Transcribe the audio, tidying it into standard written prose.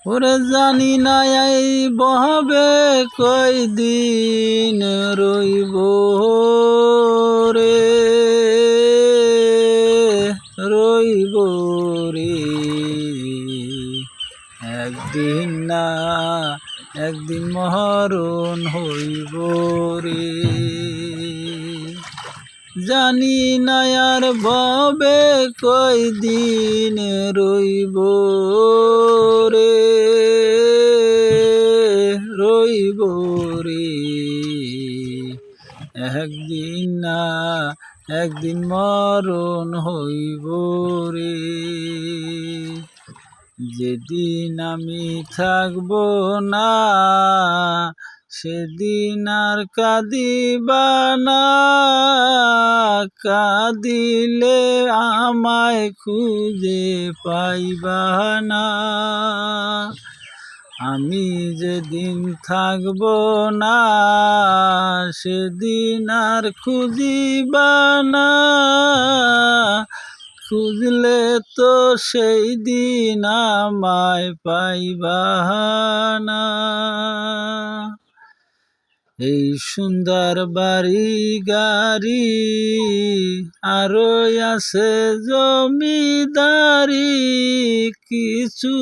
ওরে জানি না এই বহবে কয়দিন রইব রে, রইব রে। একদিন না একদিন মরণ হইব রে। জানি না আর ভবে কয়দিন রইব রে, রইব রে। একদিন না একদিন মরণ হইব রে। যেদিন আমি থাকব না সেদিন আর কাঁদিবা না, কাঁদিলে আমায় খুঁজে পাইবা না। আমি যেদিন থাকব না সেদিন আর খুঁজিবা না, খুঁজলে তো সেই দিন আমায় পাইবা না। এই সুন্দর বাড়ি গাড়ি আরো আছে জমিদারি, কিছু